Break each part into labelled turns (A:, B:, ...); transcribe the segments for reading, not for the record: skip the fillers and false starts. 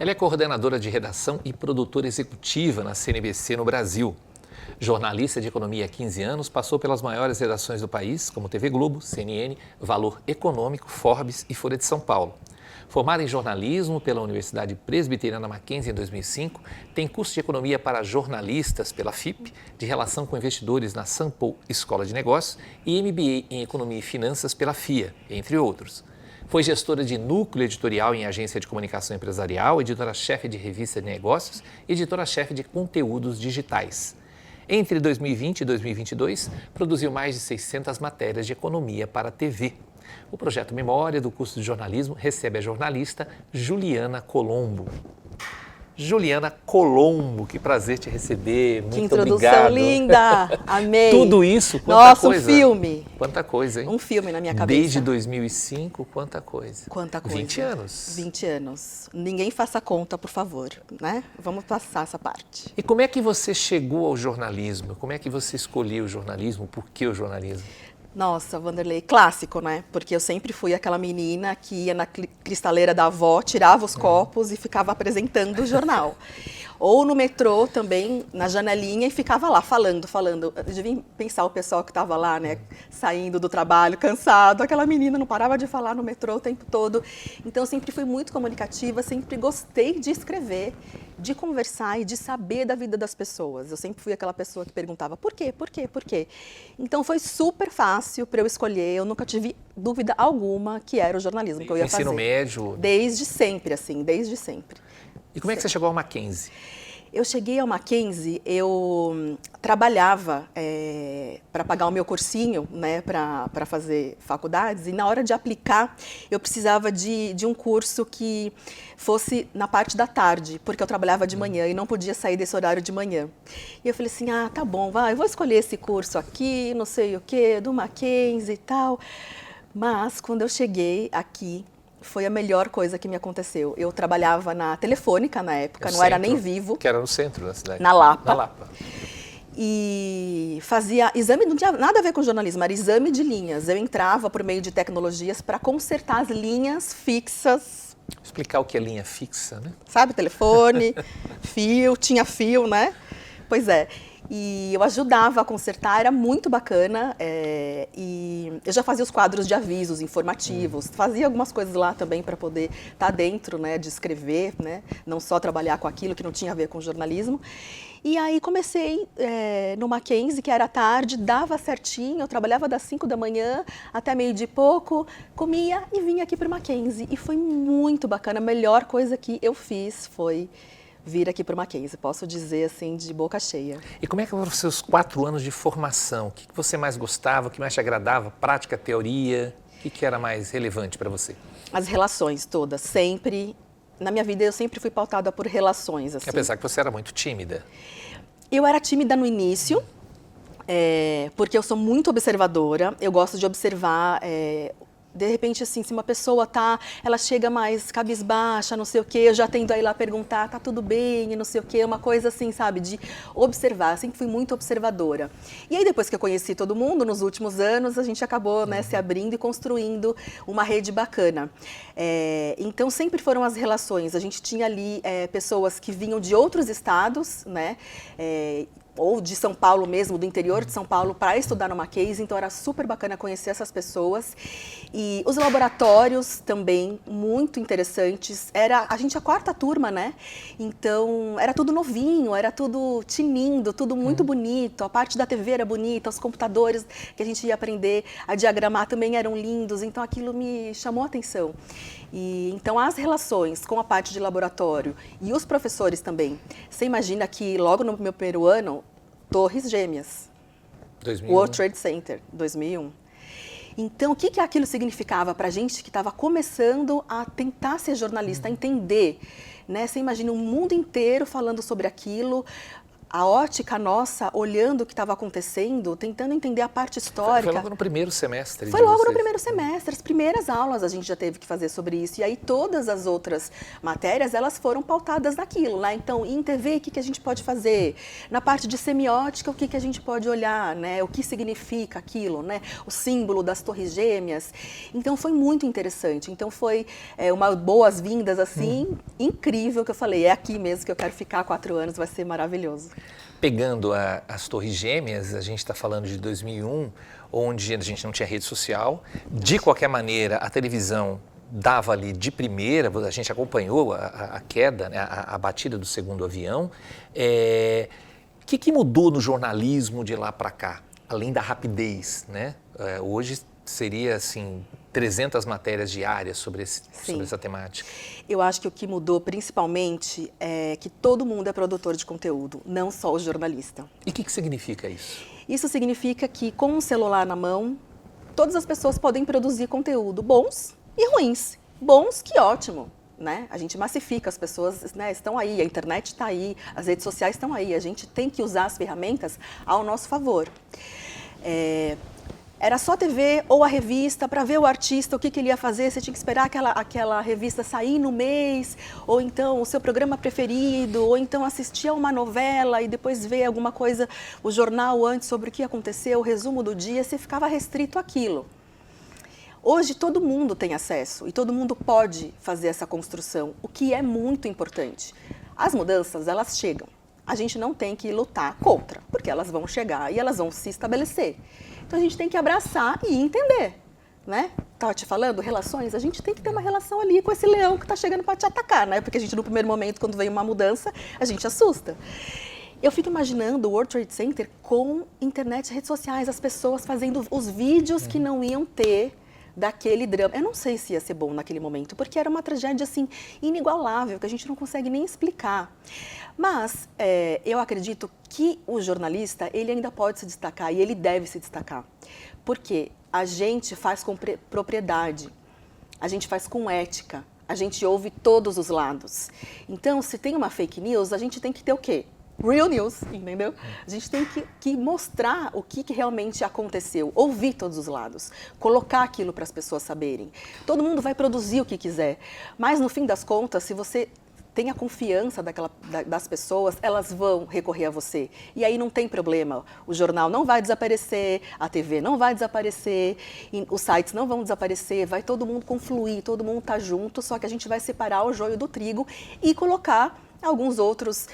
A: Ela é coordenadora de redação e produtora executiva na CNBC no Brasil. Jornalista de economia há 15 anos, passou pelas maiores redações do país, como TV Globo, CNN, Valor Econômico, Forbes e Folha de São Paulo. Formada em jornalismo pela Universidade Presbiteriana Mackenzie em 2005, tem curso de economia para jornalistas pela FIP, de relação com investidores na Sampo Escola de Negócios e MBA em economia e finanças pela FIA, entre outros. Foi gestora de núcleo editorial em agência de comunicação empresarial, editora-chefe de revista de negócios e editora-chefe de conteúdos digitais. Entre 2020 e 2022, produziu mais de 600 matérias de economia para a TV. O projeto Memória do curso de jornalismo recebe a jornalista Juliana Colombo. Juliana Colombo, que prazer te receber, muito obrigado.
B: Que introdução linda, amei.
A: Tudo isso, quanta
B: Nossa,
A: coisa.
B: Um filme.
A: Quanta coisa, hein?
B: Um filme na minha cabeça.
A: Desde 2005, quanta coisa.
B: Quanta coisa.
A: 20 anos.
B: 20 anos. Ninguém faça conta, por favor, né? Vamos passar essa parte.
A: E como é que você chegou ao jornalismo? Como é que você escolheu o jornalismo? Por que o jornalismo?
B: Nossa, Wanderlei, clássico, né? Porque eu sempre fui aquela menina que ia na cristaleira da avó, tirava os copos e ficava apresentando o jornal. Ou no metrô também, na janelinha, e ficava lá falando. Eu devia pensar o pessoal que estava lá, né, saindo do trabalho, cansado. Aquela menina não parava de falar no metrô o tempo todo. Então, eu sempre fui muito comunicativa, sempre gostei de escrever, de conversar e de saber da vida das pessoas. Eu sempre fui aquela pessoa que perguntava por quê, por quê, por quê. Então, foi super fácil para eu escolher. Eu nunca tive dúvida alguma que era o jornalismo que eu ia fazer.
A: Ensino médio?
B: Desde sempre, assim, desde sempre.
A: E como é que você chegou ao Mackenzie?
B: Eu cheguei ao Mackenzie, eu trabalhava para pagar o meu cursinho, né, para fazer faculdades, e na hora de aplicar eu precisava de um curso que fosse na parte da tarde, porque eu trabalhava de manhã e não podia sair desse horário de manhã. E eu falei assim, tá bom, eu vou escolher esse curso aqui, não sei o quê, do Mackenzie e tal. Mas quando eu cheguei aqui, foi a melhor coisa que me aconteceu. Eu trabalhava na Telefônica na época, não era nem Vivo.
A: Que era no centro da cidade.
B: Na Lapa.
A: Na Lapa.
B: E fazia exame, não tinha nada a ver com jornalismo, era exame de linhas. Eu entrava por meio de tecnologias para consertar as linhas fixas.
A: Explicar o que é linha fixa, né?
B: Sabe, telefone, tinha fio, né? Pois é. E eu ajudava a consertar, era muito bacana, e eu já fazia os quadros de avisos informativos, fazia algumas coisas lá também para poder estar dentro, né, de escrever, né, não só trabalhar com aquilo que não tinha a ver com jornalismo. E aí comecei no Mackenzie, que era à tarde, dava certinho, eu trabalhava das 5 da manhã até meio-dia e pouco, comia e vinha aqui para o Mackenzie. E foi muito bacana, a melhor coisa que eu fiz foi vir aqui para o Mackenzie, posso dizer assim, de boca cheia.
A: E como é que foram os seus 4 anos de formação? O que você mais gostava, o que mais te agradava? Prática, teoria? O que era mais relevante para você?
B: As relações todas, sempre. Na minha vida eu sempre fui pautada por relações. Assim.
A: Apesar que você era muito tímida.
B: Eu era tímida no início, porque eu sou muito observadora, eu gosto de observar. De repente, assim, se uma pessoa ela chega mais cabisbaixa, não sei o quê, eu já tendo a ir lá perguntar, tá tudo bem, e não sei o quê, uma coisa assim, sabe, de observar, sempre fui muito observadora. E aí, depois que eu conheci todo mundo, nos últimos anos, a gente acabou, né, se abrindo e construindo uma rede bacana. Então, sempre foram as relações, a gente tinha ali pessoas que vinham de outros estados, né, ou de São Paulo mesmo, do interior de São Paulo, para estudar no Mackenzie, então era super bacana conhecer essas pessoas. E os laboratórios também, muito interessantes. A gente é a 4ª turma, né? Então, era tudo novinho, era tudo tinindo, tudo muito bonito. A parte da TV era bonita, os computadores que a gente ia aprender a diagramar também eram lindos, então aquilo me chamou a atenção. E, então, as relações com a parte de laboratório e os professores também. Você imagina que logo no meu primeiro ano, Torres Gêmeas,
A: 2001.
B: World Trade Center, 2001. Então, o que aquilo significava para a gente que estava começando a tentar ser jornalista, a entender, né? Você imagina o mundo inteiro falando sobre aquilo, a ótica nossa, olhando o que estava acontecendo, tentando entender a parte histórica.
A: Foi logo no primeiro semestre.
B: Foi logo no primeiro semestre, as primeiras aulas a gente já teve que fazer sobre isso. E aí todas as outras matérias, elas foram pautadas naquilo, né? Então, em TV, o que a gente pode fazer? Na parte de semiótica, o que a gente pode olhar, né? O que significa aquilo, né? O símbolo das torres gêmeas. Então, foi muito interessante. Então, foi uma boas-vindas, assim, incrível, que eu falei, é aqui mesmo que eu quero ficar 4 anos, vai ser maravilhoso.
A: Pegando as Torres Gêmeas, a gente está falando de 2001, onde a gente não tinha rede social. De qualquer maneira, a televisão dava ali de primeira, a gente acompanhou a queda, né, a batida do segundo avião. O que mudou no jornalismo de lá para cá, além da rapidez, né? Hoje seria, assim, 300 matérias diárias sobre essa temática.
B: Eu acho que o que mudou principalmente é que todo mundo é produtor de conteúdo, não só o jornalista.
A: E o que significa isso?
B: Isso significa que com um celular na mão, todas as pessoas podem produzir conteúdo bons e ruins. Bons, que ótimo, né? A gente massifica, as pessoas, né, estão aí, a internet está aí, as redes sociais estão aí, a gente tem que usar as ferramentas ao nosso favor. Era só TV ou a revista para ver o artista, o que ele ia fazer, você tinha que esperar aquela revista sair no mês, ou então o seu programa preferido, ou então assistir a uma novela e depois ver alguma coisa, o jornal antes sobre o que aconteceu, o resumo do dia, você ficava restrito àquilo. Hoje todo mundo tem acesso e todo mundo pode fazer essa construção, o que é muito importante. As mudanças, elas chegam. A gente não tem que lutar contra, porque elas vão chegar e elas vão se estabelecer. Então a gente tem que abraçar e entender, né? Estava te falando, relações, a gente tem que ter uma relação ali com esse leão que está chegando para te atacar, né? Porque a gente no primeiro momento, quando vem uma mudança, a gente assusta. Eu fico imaginando o World Trade Center com internet e redes sociais, as pessoas fazendo os vídeos que não iam ter daquele drama. Eu não sei se ia ser bom naquele momento, porque era uma tragédia assim inigualável, que a gente não consegue nem explicar. Mas eu acredito que o jornalista, ele ainda pode se destacar e ele deve se destacar. Porque a gente faz com propriedade, a gente faz com ética, a gente ouve todos os lados. Então, se tem uma fake news, a gente tem que ter o quê? Real news, entendeu? A gente tem que mostrar o que realmente aconteceu, ouvir todos os lados, colocar aquilo para as pessoas saberem. Todo mundo vai produzir o que quiser, mas no fim das contas, se você tem a confiança das pessoas, elas vão recorrer a você. E aí não tem problema, o jornal não vai desaparecer, a TV não vai desaparecer, os sites não vão desaparecer, vai todo mundo confluir, todo mundo tá junto, só que a gente vai separar o joio do trigo e colocar alguns outros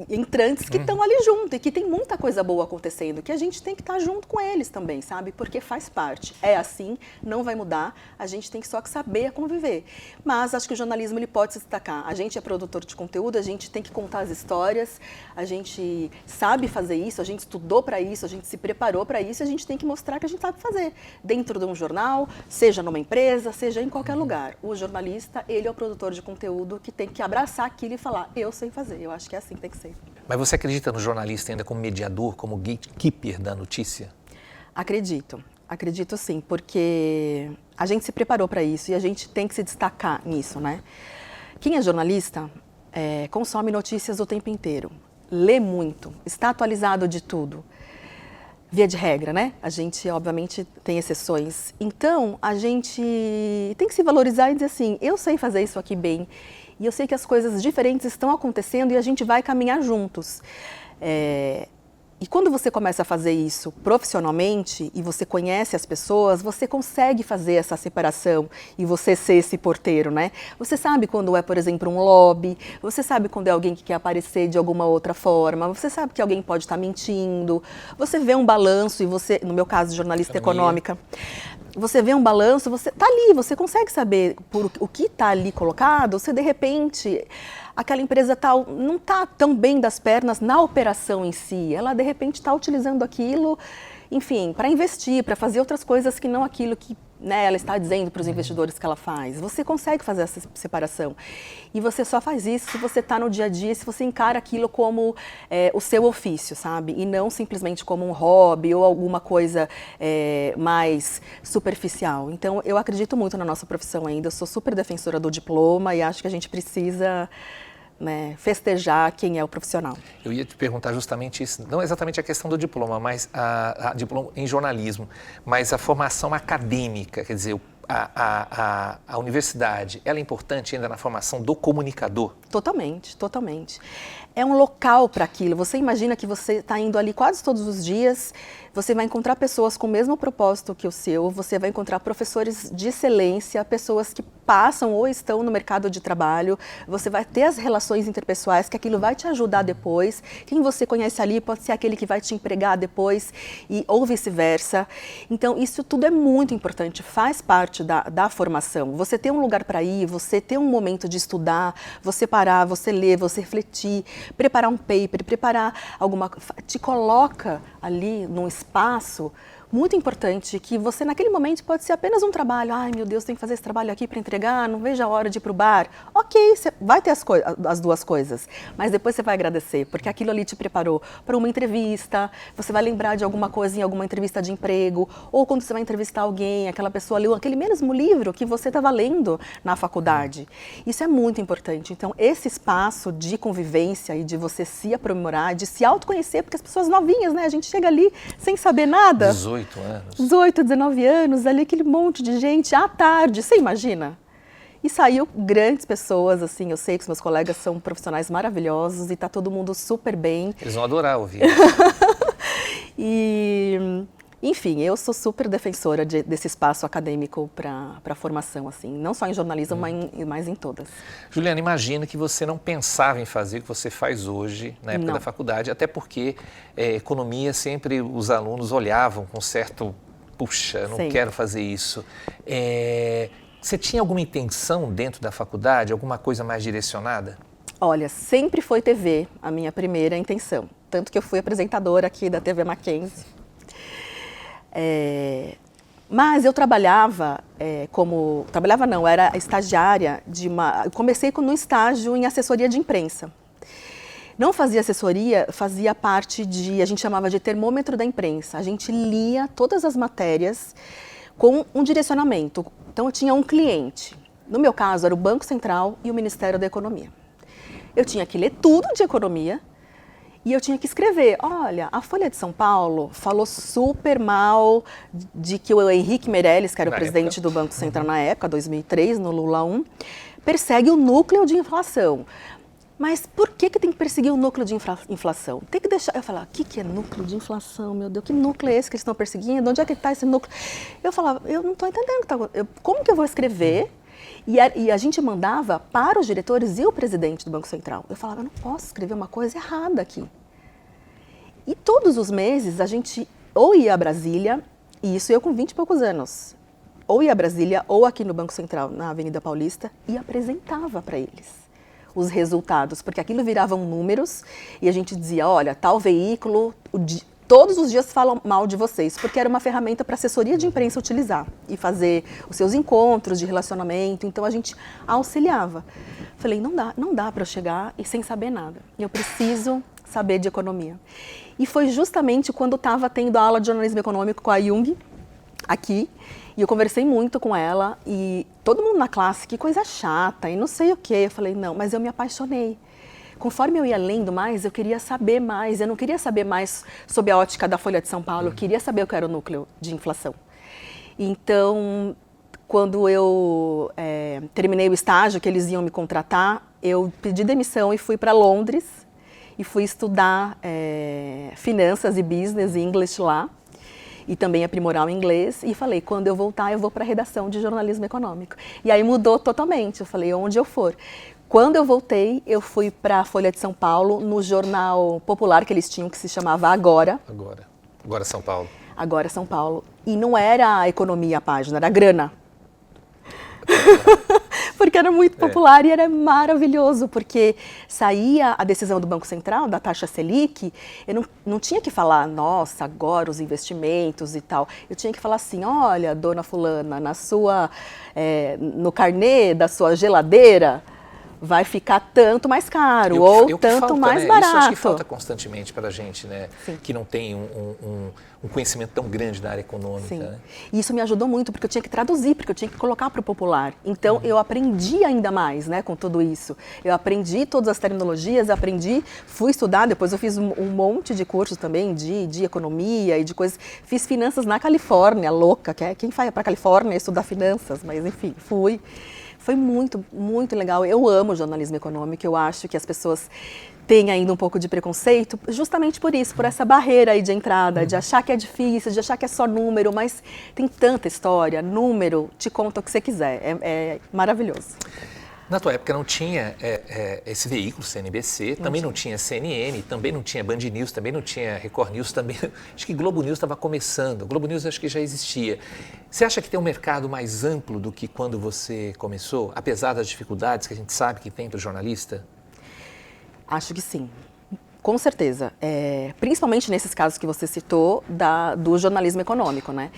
B: entrantes que estão ali junto e que tem muita coisa boa acontecendo, que a gente tem que estar junto com eles também, sabe? Porque faz parte. É assim, não vai mudar, a gente tem que só saber conviver. Mas acho que o jornalismo ele pode se destacar. A gente é produtor de conteúdo, a gente tem que contar as histórias, a gente sabe fazer isso, a gente estudou para isso, a gente se preparou para isso, a gente tem que mostrar que a gente sabe fazer. Dentro de um jornal, seja numa empresa, seja em qualquer lugar. O jornalista, ele é o produtor de conteúdo que tem que abraçar aquilo e falar, eu sei fazer. Eu acho que é assim que tem que ser.
A: Mas você acredita no jornalista ainda como mediador, como gatekeeper da notícia?
B: Acredito. Acredito sim, porque a gente se preparou para isso e a gente tem que se destacar nisso, né? Quem é jornalista consome notícias o tempo inteiro, lê muito, está atualizado de tudo. Via de regra, né? A gente, obviamente, tem exceções. Então, a gente tem que se valorizar e dizer assim, eu sei fazer isso aqui bem. E eu sei que as coisas diferentes estão acontecendo e a gente vai caminhar juntos. E quando você começa a fazer isso profissionalmente e você conhece as pessoas, você consegue fazer essa separação e você ser esse porteiro, né? Você sabe quando é, por exemplo, um lobby, você sabe quando é alguém que quer aparecer de alguma outra forma, você sabe que alguém pode estar mentindo, você vê um balanço e você, no meu caso, jornalista econômica, você vê um balanço, você tá ali, você consegue saber por o que está ali colocado, se de repente aquela empresa tal não está tão bem das pernas na operação em si, ela de repente está utilizando aquilo, enfim, para investir, para fazer outras coisas que não aquilo que, né, ela está dizendo para os investidores que ela faz. Você consegue fazer essa separação. E você só faz isso se você está no dia a dia, se você encara aquilo como o seu ofício, sabe? E não simplesmente como um hobby ou alguma coisa mais superficial. Então, eu acredito muito na nossa profissão ainda. Eu sou super defensora do diploma e acho que a gente precisa né, festejar quem é o profissional.
A: Eu ia te perguntar justamente isso, não exatamente a questão do diploma, mas a diploma em jornalismo, mas a formação acadêmica, quer dizer, a universidade, ela é importante ainda na formação do comunicador?
B: Totalmente, totalmente. É um local para aquilo. Você imagina que você está indo ali quase todos os dias, você vai encontrar pessoas com o mesmo propósito que o seu, você vai encontrar professores de excelência, pessoas que passam ou estão no mercado de trabalho, você vai ter as relações interpessoais, que aquilo vai te ajudar depois. Quem você conhece ali pode ser aquele que vai te empregar depois, ou vice-versa. Então, isso tudo é muito importante, faz parte da formação. Você ter um lugar para ir, você ter um momento de estudar, você parar, você ler, você refletir, preparar um paper, preparar alguma coisa, te coloca ali num espaço muito importante, que você naquele momento pode ser apenas um trabalho. Ai, meu Deus, tem que fazer esse trabalho aqui para entregar, não vejo a hora de ir para o bar. Ok, você vai ter as duas coisas, mas depois você vai agradecer, porque aquilo ali te preparou para uma entrevista, você vai lembrar de alguma coisa em alguma entrevista de emprego, ou quando você vai entrevistar alguém, aquela pessoa leu aquele mesmo livro que você estava lendo na faculdade. Isso é muito importante. Então, esse espaço de convivência e de você se aprimorar, de se autoconhecer, porque as pessoas novinhas, né, a gente chega ali sem saber nada.
A: 18 anos.
B: 18, 19 anos, ali aquele monte de gente à tarde, você imagina? E saiu grandes pessoas, assim, eu sei que os meus colegas são profissionais maravilhosos e tá todo mundo super bem.
A: Eles vão adorar ouvir.
B: E, enfim, eu sou super defensora desse espaço acadêmico para formação, assim, não só em jornalismo, mas em todas.
A: Juliana, imagina que você não pensava em fazer o que você faz hoje, na época da faculdade, até porque economia sempre os alunos olhavam com certo, puxa, não quero fazer isso. Você tinha alguma intenção dentro da faculdade, alguma coisa mais direcionada?
B: Olha, sempre foi TV a minha primeira intenção, tanto que eu fui apresentadora aqui da TV Mackenzie. Mas eu trabalhava era estagiária eu comecei no estágio em assessoria de imprensa. Não fazia assessoria, fazia parte a gente chamava de termômetro da imprensa. A gente lia todas as matérias com um direcionamento. Então eu tinha um cliente. No meu caso era o Banco Central e o Ministério da Economia. Eu tinha que ler tudo de economia. E eu tinha que escrever, olha, a Folha de São Paulo falou super mal de que o Henrique Meirelles, que era o presidente do Banco Central na época, 2003, no Lula 1, persegue o núcleo de inflação. Mas por que tem que perseguir o núcleo de inflação? Tem que deixar... Eu falava, o que é núcleo de inflação, meu Deus? Que núcleo é esse que eles estão perseguindo? Onde é que está esse núcleo? Eu falava, eu não estou entendendo. Como que eu vou escrever? E a gente mandava para os diretores e o presidente do Banco Central. Eu falava, eu não posso escrever uma coisa errada aqui. E todos os meses a gente ou ia a Brasília, e isso eu com 20 e poucos anos, ou ia a Brasília ou aqui no Banco Central, na Avenida Paulista, e apresentava para eles os resultados, porque aquilo viravam números e a gente dizia, olha, tal veículo... Todos os dias falam mal de vocês, porque era uma ferramenta para a assessoria de imprensa utilizar e fazer os seus encontros de relacionamento, então a gente auxiliava. Falei, não dá para eu chegar e sem saber nada, eu preciso saber de economia. E foi justamente quando estava tendo a aula de jornalismo econômico com a Jung, aqui, e eu conversei muito com ela, e todo mundo na classe, que coisa chata, e não sei o quê. Eu falei, não, mas eu me apaixonei. Conforme eu ia lendo mais, eu queria saber mais. Eu não queria saber mais sobre a ótica da Folha de São Paulo, eu queria saber o que era o núcleo de inflação. Então, quando eu terminei o estágio, que eles iam me contratar, eu pedi demissão e fui para Londres e fui estudar finanças e business e English lá. E também aprimorar o inglês, e falei, quando eu voltar, eu vou para a redação de jornalismo econômico. E aí mudou totalmente, eu falei, onde eu for. Quando eu voltei, eu fui para a Folha de São Paulo, no jornal popular que eles tinham, que se chamava Agora.
A: Agora São Paulo.
B: Agora São Paulo. E não era a economia a página, era a grana. Porque era muito popular e era maravilhoso, porque saía a decisão do Banco Central, da taxa Selic, eu não tinha que falar, nossa, agora os investimentos e tal. Eu tinha que falar assim, olha, dona fulana, no carnê da sua geladeira, vai ficar tanto mais caro
A: E o que
B: tanto
A: falta,
B: mais
A: né?
B: barato.
A: Isso acho que falta constantemente para a gente, né?
B: Sim.
A: Que não tem um conhecimento tão grande da área econômica.
B: Sim.
A: Né?
B: E isso me ajudou muito, porque eu tinha que traduzir, porque eu tinha que colocar para o popular. Então, eu aprendi ainda mais, né, com tudo isso. Eu aprendi todas as terminologias, fui estudar, depois eu fiz um monte de cursos também de economia e de coisas. Fiz finanças na Califórnia, louca, quem vai para a Califórnia estudar finanças, mas enfim, fui. Foi muito, muito legal. Eu amo jornalismo econômico, eu acho que as pessoas têm ainda um pouco de preconceito, justamente por isso, por essa barreira aí de entrada, de achar que é difícil, de achar que é só número, mas tem tanta história, número, te conta o que você quiser, é maravilhoso.
A: Na tua época não tinha esse veículo, CNBC, também não tinha CNN, também não tinha Band News, também não tinha Record News, também, acho que Globo News estava começando, Globo News acho que já existia. Você acha que tem um mercado mais amplo do que quando você começou, apesar das dificuldades que a gente sabe que tem para o jornalista?
B: Acho que sim, com certeza. Principalmente nesses casos que você citou do jornalismo econômico, né?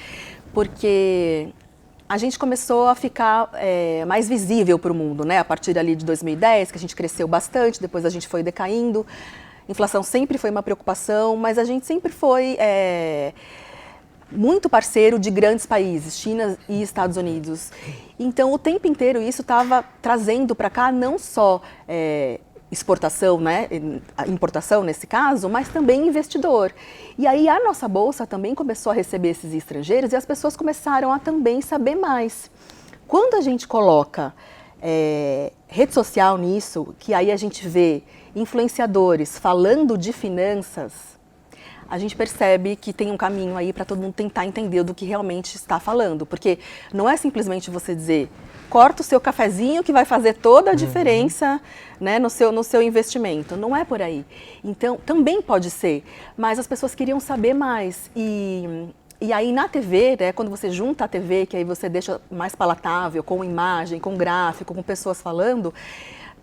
B: Porque a gente começou a ficar mais visível para o mundo, né? A partir ali de 2010, que a gente cresceu bastante, depois a gente foi decaindo. Inflação sempre foi uma preocupação, mas a gente sempre foi muito parceiro de grandes países, China e Estados Unidos. Então, o tempo inteiro isso estava trazendo para cá não só exportação, né, importação nesse caso, mas também investidor. E aí a nossa bolsa também começou a receber esses estrangeiros e as pessoas começaram a também saber mais. Quando a gente coloca rede social nisso, que aí a gente vê influenciadores falando de finanças, a gente percebe que tem um caminho aí para todo mundo tentar entender do que realmente está falando. Porque não é simplesmente você dizer, corta o seu cafezinho que vai fazer toda a diferença, né, no seu investimento. Não é por aí. Então, também pode ser, mas as pessoas queriam saber mais. E aí na TV, né, quando você junta a TV, que aí você deixa mais palatável, com imagem, com gráfico, com pessoas falando,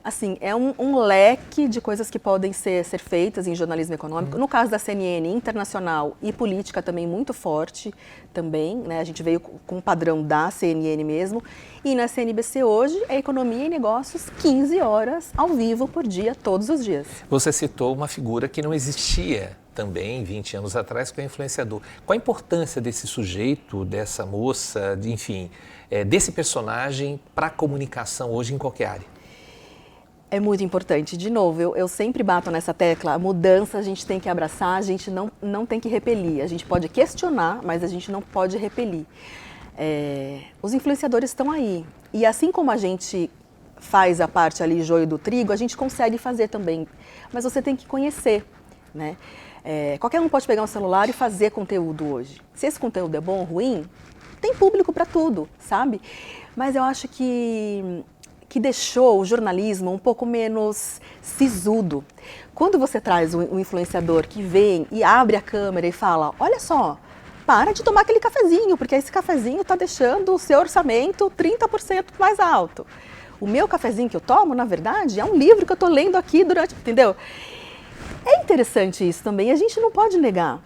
B: assim, é um leque de coisas que podem ser feitas em jornalismo econômico. No caso da CNN, internacional e política também muito forte também, né? A gente veio com o padrão da CNN mesmo. E na CNBC hoje é economia e negócios 15 horas ao vivo por dia, todos os dias.
A: Você citou uma figura que não existia também 20 anos atrás, que é o influenciador. Qual a importância desse sujeito, dessa moça, enfim, desse personagem para a comunicação hoje em qualquer área?
B: É muito importante. De novo, eu sempre bato nessa tecla, a mudança a gente tem que abraçar, a gente não tem que repelir. A gente pode questionar, mas a gente não pode repelir. Os influenciadores estão aí. E assim como a gente faz a parte ali, joio do trigo, a gente consegue fazer também. Mas você tem que conhecer, né? Qualquer um pode pegar um celular e fazer conteúdo hoje. Se esse conteúdo é bom ou ruim, tem público para tudo, sabe? Mas eu acho que deixou o jornalismo um pouco menos sisudo. Quando você traz um influenciador que vem e abre a câmera e fala, olha só, para de tomar aquele cafezinho, porque esse cafezinho está deixando o seu orçamento 30% mais alto. O meu cafezinho que eu tomo, na verdade, é um livro que eu estou lendo aqui durante, entendeu? É interessante isso também, a gente não pode negar.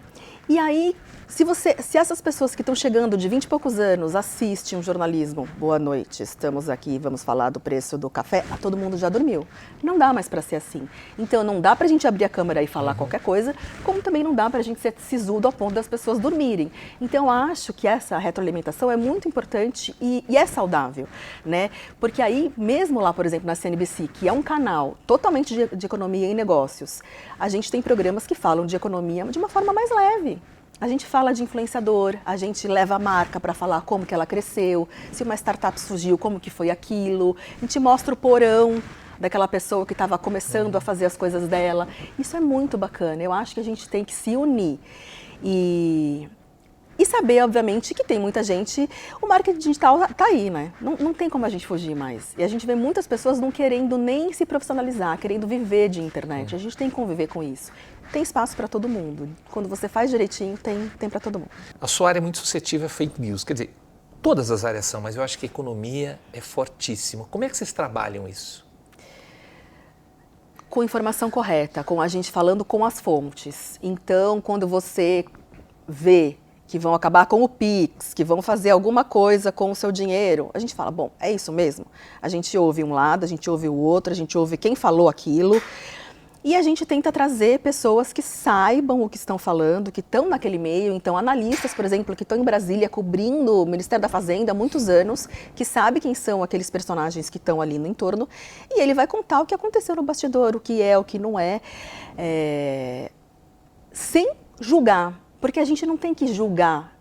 B: E aí, se essas pessoas que estão chegando de 20 e poucos anos assistem um jornalismo, boa noite, estamos aqui, vamos falar do preço do café, todo mundo já dormiu. Não dá mais para ser assim. Então não dá para a gente abrir a câmera e falar qualquer coisa, como também não dá para a gente ser sisudo ao ponto das pessoas dormirem. Então eu acho que essa retroalimentação é muito importante e é saudável, né? Porque aí, mesmo lá, por exemplo, na CNBC, que é um canal totalmente de economia e negócios, a gente tem programas que falam de economia de uma forma mais leve. A gente fala de influenciador, a gente leva a marca para falar como que ela cresceu, se uma startup surgiu, como que foi aquilo. A gente mostra o porão daquela pessoa que estava começando a fazer as coisas dela. Isso é muito bacana. Eu acho que a gente tem que se unir e saber, obviamente, que tem muita gente... O marketing digital está aí, né? Não tem como a gente fugir mais. E a gente vê muitas pessoas não querendo nem se profissionalizar, querendo viver de internet. A gente tem que conviver com isso. Tem espaço para todo mundo. Quando você faz direitinho, tem para todo mundo.
A: A sua área é muito suscetível a fake news. Quer dizer, todas as áreas são, mas eu acho que a economia é fortíssima. Como é que vocês trabalham isso?
B: Com informação correta, com a gente falando com as fontes. Então, quando você vê que vão acabar com o Pix, que vão fazer alguma coisa com o seu dinheiro, a gente fala, bom, é isso mesmo? A gente ouve um lado, a gente ouve o outro, a gente ouve quem falou aquilo, e a gente tenta trazer pessoas que saibam o que estão falando, que estão naquele meio. Então, analistas, por exemplo, que estão em Brasília cobrindo o Ministério da Fazenda há muitos anos, que sabe quem são aqueles personagens que estão ali no entorno, e ele vai contar o que aconteceu no bastidor, o que é, o que não é, sem julgar, porque a gente não tem que julgar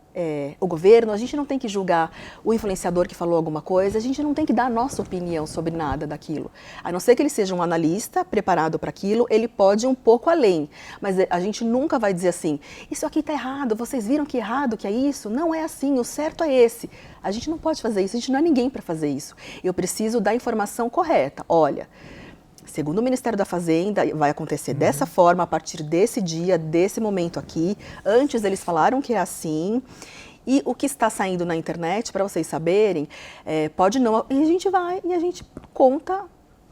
B: o governo, a gente não tem que julgar o influenciador que falou alguma coisa, a gente não tem que dar a nossa opinião sobre nada daquilo. A não ser que ele seja um analista preparado para aquilo, ele pode ir um pouco além, mas a gente nunca vai dizer assim, isso aqui está errado, vocês viram que errado, que é isso? Não é assim, o certo é esse. A gente não pode fazer isso, a gente não é ninguém para fazer isso. Eu preciso da informação correta. Olha, segundo o Ministério da Fazenda, vai acontecer dessa forma, a partir desse dia, desse momento aqui. Antes eles falaram que é assim. E o que está saindo na internet, para vocês saberem, pode não... E a gente vai e a gente conta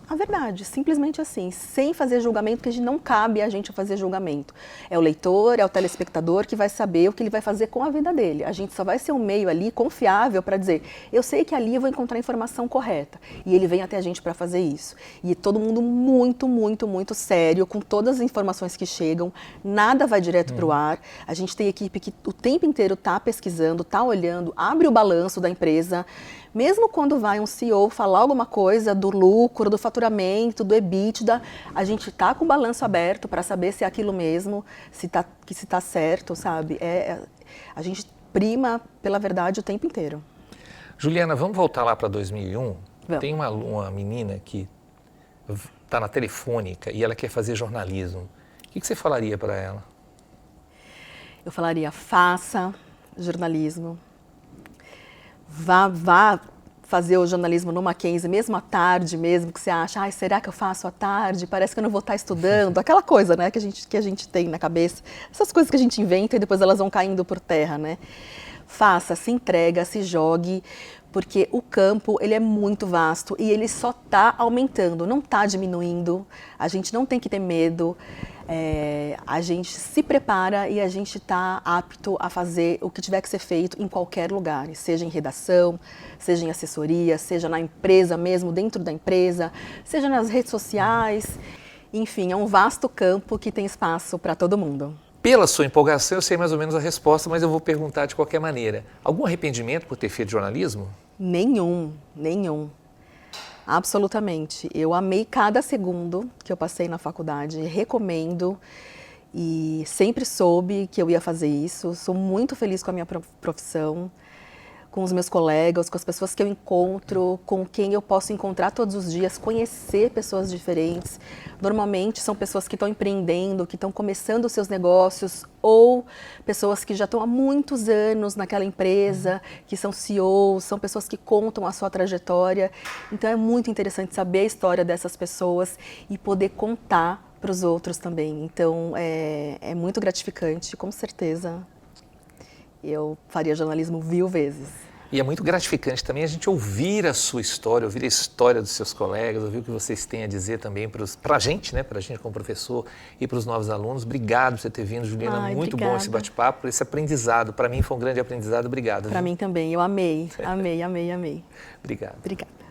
B: a verdade, simplesmente assim, sem fazer julgamento, porque a gente não cabe a gente fazer julgamento. É o leitor, é o telespectador que vai saber o que ele vai fazer com a vida dele. A gente só vai ser um meio ali confiável para dizer, eu sei que ali eu vou encontrar a informação correta. E ele vem até a gente para fazer isso. E todo mundo muito, muito, muito sério, com todas as informações que chegam, nada vai direto para o ar. A gente tem equipe que o tempo inteiro está pesquisando, está olhando, abre o balanço da empresa. Mesmo quando vai um CEO falar alguma coisa do lucro, do faturamento, do EBITDA, a gente está com o balanço aberto para saber se é aquilo mesmo, se tá certo, sabe? A gente prima pela verdade o tempo inteiro.
A: Juliana, vamos voltar lá para 2001?
B: Vamos.
A: Tem uma menina que está na Telefônica e ela quer fazer jornalismo. O que você falaria para ela?
B: Eu falaria, faça jornalismo. Vá fazer o jornalismo no Mackenzie, mesmo à tarde, mesmo que você acha, será que eu faço à tarde? Parece que eu não vou estar estudando. Aquela coisa, né, que a gente tem na cabeça. Essas coisas que a gente inventa e depois elas vão caindo por terra, né? Faça, se entrega, se jogue, porque o campo ele é muito vasto e ele só está aumentando, não está diminuindo. A gente não tem que ter medo. A gente se prepara e a gente está apto a fazer o que tiver que ser feito em qualquer lugar, seja em redação, seja em assessoria, seja na empresa mesmo, dentro da empresa, seja nas redes sociais. Enfim, é um vasto campo que tem espaço para todo mundo.
A: Pela sua empolgação, eu sei mais ou menos a resposta, mas eu vou perguntar de qualquer maneira. Algum arrependimento por ter feito jornalismo?
B: Nenhum. Absolutamente. Eu amei cada segundo que eu passei na faculdade, recomendo e sempre soube que eu ia fazer isso. Sou muito feliz com a minha profissão, com os meus colegas, com as pessoas que eu encontro, com quem eu posso encontrar todos os dias, conhecer pessoas diferentes. Normalmente são pessoas que estão empreendendo, que estão começando os seus negócios, ou pessoas que já estão há muitos anos naquela empresa, que são CEOs, são pessoas que contam a sua trajetória. Então é muito interessante saber a história dessas pessoas e poder contar para os outros também. Então é muito gratificante, com certeza. Eu faria jornalismo 1000 vezes.
A: E é muito gratificante também a gente ouvir a sua história, ouvir a história dos seus colegas, ouvir o que vocês têm a dizer também para a gente, né? Para a gente como professor e para os novos alunos. Obrigado por você ter vindo, Juliana. Muito
B: obrigada.
A: Bom esse bate-papo, esse aprendizado. Para mim foi um grande aprendizado. Obrigado.
B: Para mim também. Eu amei. Obrigada.
A: Obrigado.
B: Obrigada.